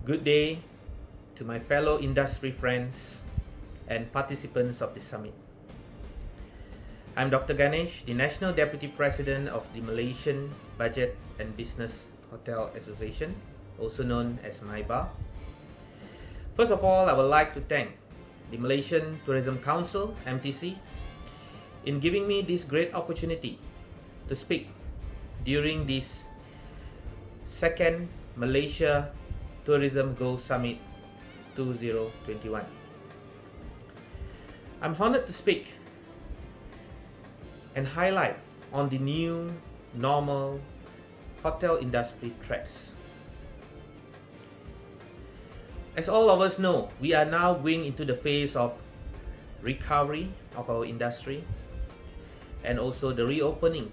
Good day to my fellow industry friends and participants of the summit. I'm Dr. Ganesh, the National Deputy President of the Malaysian Budget and Business Hotel Association, also known as MyBHA. First of all, I would like to thank the Malaysian Tourism Council, MTC, in giving me this great opportunity to speak during this second Malaysia Tourism Goals Summit 2021. I'm honored to speak and highlight on the new normal hotel industry threats. As all of us know, we are now going into the phase of recovery of our industry and also the reopening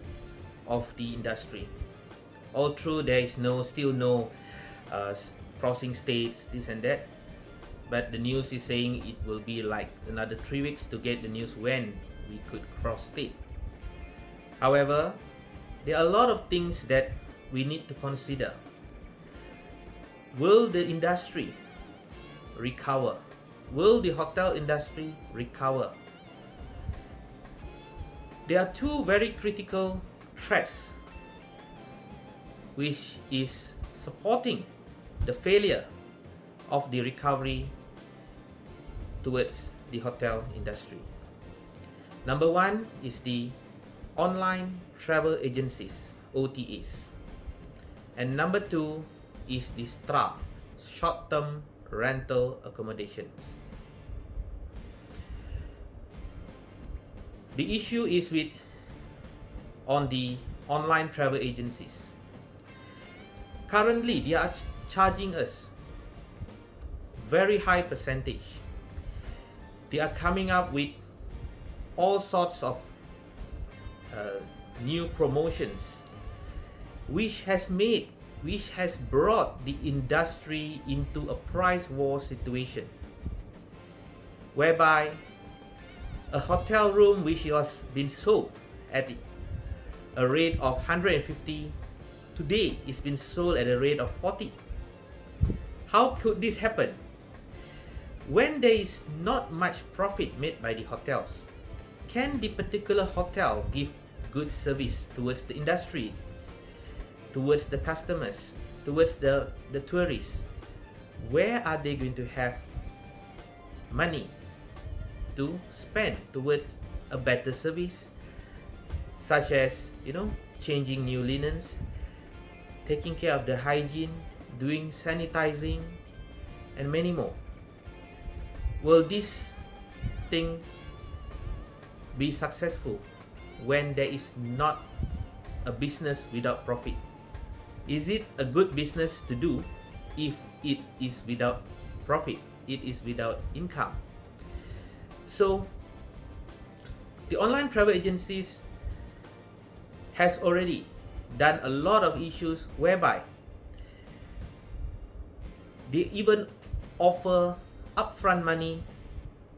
of the industry. Although there is still no crossing states, this and that, but the news is saying it will be like another 3 weeks to get the news when we could cross state. However, there are a lot of things that we need to consider. Will the industry recover? Will the hotel industry recover? There are two very critical threats which is supporting the failure of the recovery towards the hotel industry. Number one is the online travel agencies, OTAs. And number two is the STRA, short-term rental accommodations. The issue is on the online travel agencies. Currently, they are charging us very high percentage. They are coming up with all sorts of new promotions, which has brought the industry into a price war situation, whereby a hotel room which was being sold at a rate of 150 today is being sold at a rate of 40. How could this happen? When there is not much profit made by the hotels, can the particular hotel give good service towards the industry, towards the customers, towards the tourists? Where are they going to have money to spend towards a better service, such as changing new linens, taking care of the hygiene, doing sanitizing, and many more? Will this thing be successful when there is not a business without profit? Is it a good business to do if it is without profit, it is without income? So the online travel agencies has already done a lot of issues whereby they even offer upfront money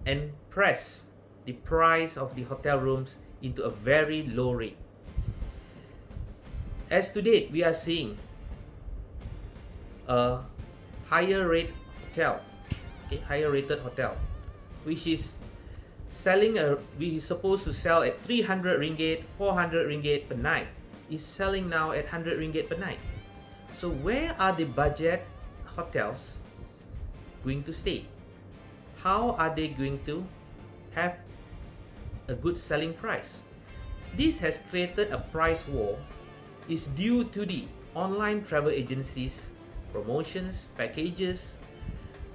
and press the price of the hotel rooms into a very low rate. As to date, we are seeing a higher rated hotel, which is supposed to sell at 300 ringgit, 400 ringgit per night, is selling now at 100 ringgit per night. So where are the budget hotels going to stay? How are they going to have a good selling price? This has created a price war. Is due to the online travel agencies, promotions, packages,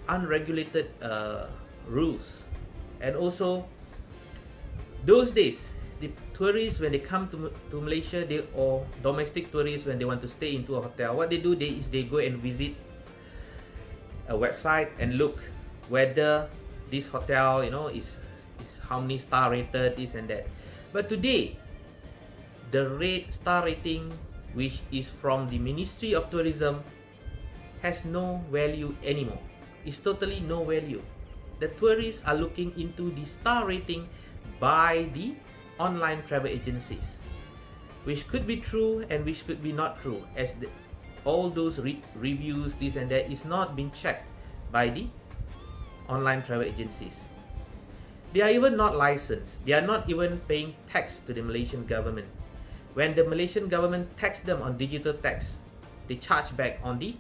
unregulated rules, and also those days the tourists, when they come to Malaysia, or domestic tourists, when they want to stay into a hotel, what they do is they go and visit a website and look whether this hotel is how many star rated, this and that. But today, the star rating, which is from the Ministry of Tourism, has no value anymore. It's totally no value. The tourists are looking into the star rating by the online travel agencies, which could be true and which could be not true, as all those reviews, this and that, is not being checked by the online travel agencies. They are even not licensed. They are not even paying tax to the Malaysian government. When the Malaysian government tax them on digital tax, they charge back on the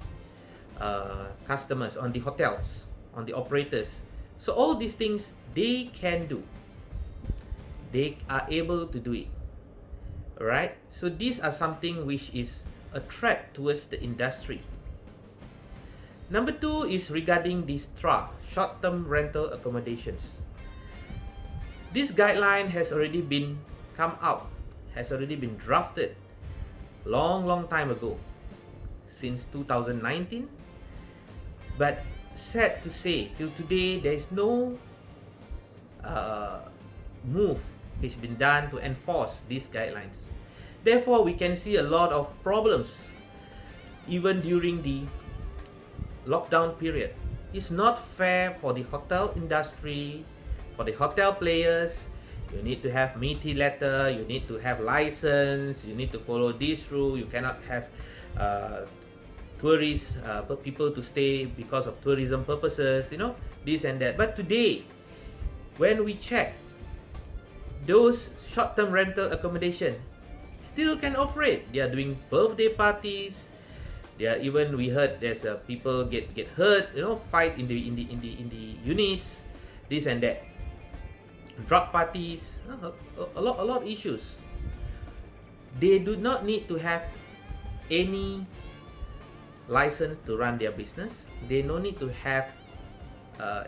customers, on the hotels, on the operators. So all these things they can do. They are able to do it. Alright? So these are something which is a threat towards the industry. Number 2 is regarding the STRA, short-term rental accommodations. This guideline has already been come out, has already been drafted long time ago, since 2019. But sad to say, till today there is no move has been done to enforce these guidelines. Therefore, we can see a lot of problems even during the lockdown period. It's not fair for the hotel industry, for the hotel players. You need to have MICHIEL letter, you need to have license, you need to follow this rule. You cannot have tourists, people to stay because of tourism purposes, this and that. But today, when we check, those short-term rental accommodation still can operate. They are doing birthday parties. They are even, we heard there's people get hurt, fight in the units, this and that. Drug parties, a lot of issues. They do not need to have any license to run their business. They no need to have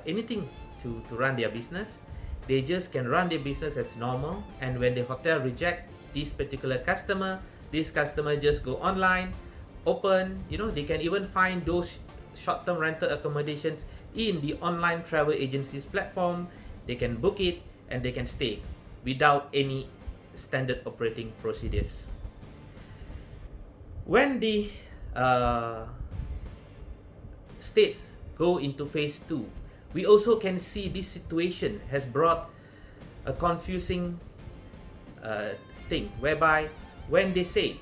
anything to run their business. They just can run their business as normal. And when the hotel reject this particular customer, this customer just go online, open, they can even find those short-term rental accommodations in the online travel agencies platform. They can book it and they can stay without any standard operating procedures. When the states go into phase 2, we also can see this situation has brought a confusing thing, whereby when they say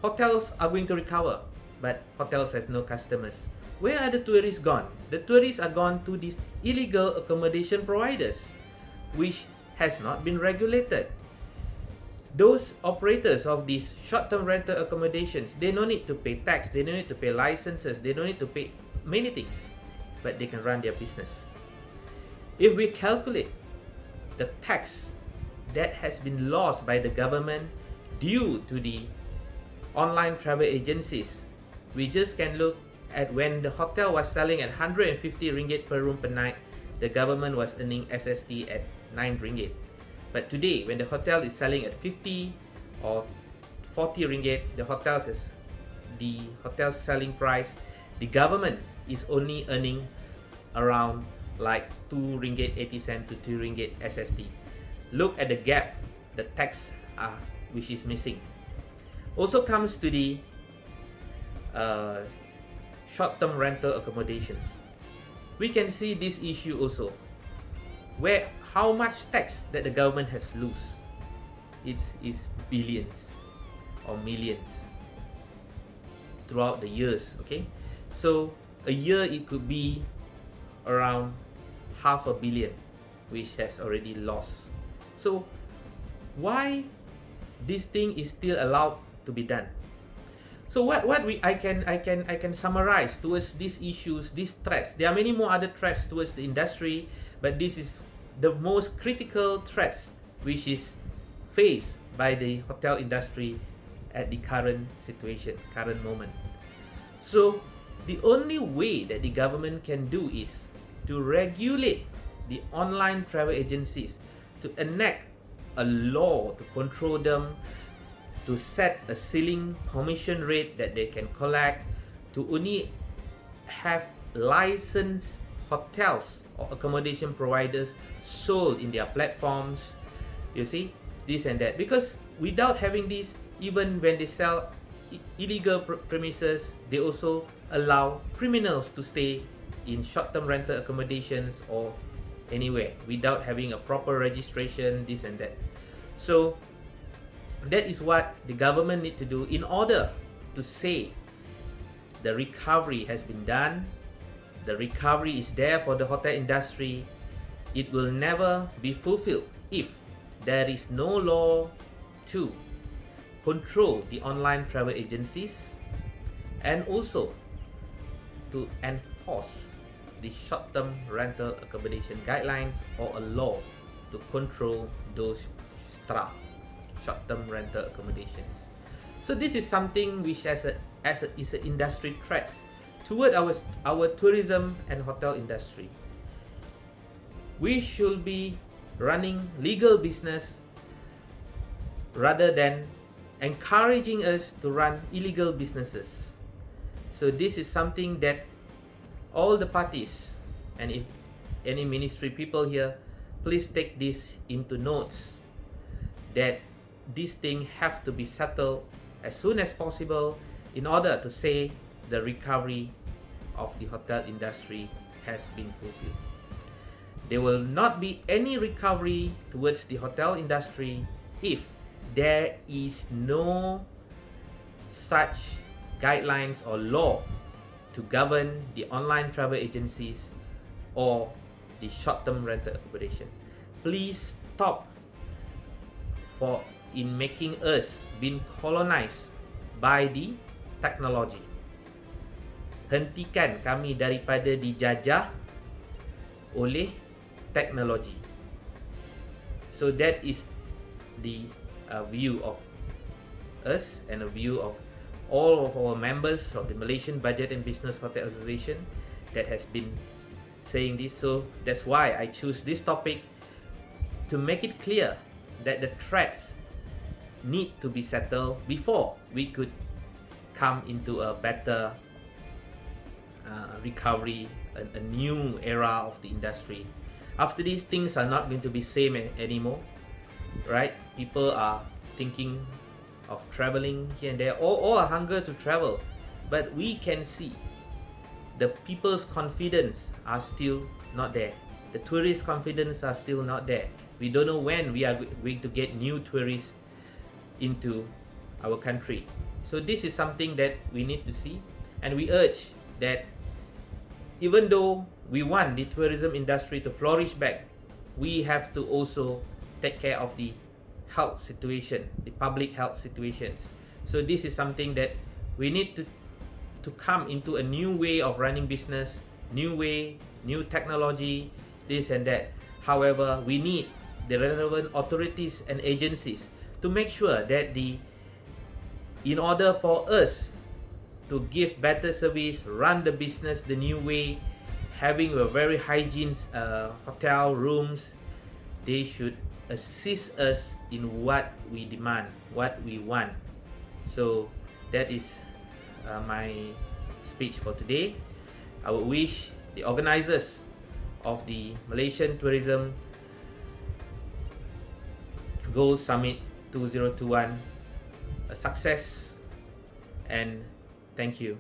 hotels are going to recover, but hotels has no customers, where are the tourists gone? The tourists are gone to these illegal accommodation providers, which has not been regulated. Those operators of these short-term rental accommodations, they don't need to pay tax, they don't need to pay licenses, they don't need to pay many things, but they can run their business. If we calculate the tax that has been lost by the government due to the online travel agencies, we just can look at when the hotel was selling at 150 ringgit per room per night, the government was earning SST at 9 ringgit. But today, when the hotel is selling at 50 or 40 ringgit, the hotel selling price, the government is only earning around like 2 ringgit 80 cent to 2 ringgit SST. Look at the gap, the tax which is missing. Also comes to the short-term rental accommodations. We can see this issue also, where how much tax that the government has lose. It is billions or millions throughout the years. Okay, so a year it could be around 500 million, which has already lost. So why this thing is still allowed to be done? So I can summarize towards these issues, these threats. There are many more other threats towards the industry, but this is the most critical threats which is faced by the hotel industry at the current situation, current moment. So the only way that the government can do is to regulate the online travel agencies, to enact a law to control them, to set a ceiling commission rate that they can collect, to only have licensed hotels or accommodation providers sold in their platforms. You see, this and that. Because without having this, even when they sell illegal premises, they also allow criminals to stay in short-term rental accommodations or anywhere without having a proper registration, this and that. So that is what the government need to do in order to say the recovery has been done. The recovery is there for the hotel industry. It will never be fulfilled if there is no law to control the online travel agencies and also to enforce the short-term rental accommodation guidelines or a law to control those short-term rental accommodations. So this is something which is an industry threat toward our tourism and hotel industry. We should be running legal business rather than encouraging us to run illegal businesses. So this is something that all the parties, and if any ministry people here, please take this into notes, that this thing have to be settled as soon as possible in order to say the recovery of the hotel industry has been fulfilled. There will not be any recovery towards the hotel industry if there is no such guidelines or law to govern the online travel agencies or the short-term rental accommodation. Please stop in making us being colonized by the technology. Hentikan kami daripada dijajah oleh teknologi. So that is the view of us and a view of all of our members of the Malaysian Budget and Business Hotel Association that has been saying this. So that's why I choose this topic, to make it clear that the threats need to be settled before we could come into a better recovery, a new era of the industry. After these things are not going to be same anymore, right? People are thinking of traveling here and there, all are hunger to travel, but we can see the people's confidence are still not there. The tourist confidence are still not there. We don't know when we are going to get new tourists into our country. So this is something that we need to see, and we urge that even though we want the tourism industry to flourish back, we have to also take care of the health situation, the public health situations. So this is something that we need to come into a new way of running business, new way, new technology, this and that. However, we need the relevant authorities and agencies to make sure that in order for us to give better service, run the business the new way, having a very hygiene hotel rooms, they should assist us in what we demand, what we want. So that is my speech for today. I would wish the organizers of the Malaysian Tourism Goals Summit 2021 a success, and thank you.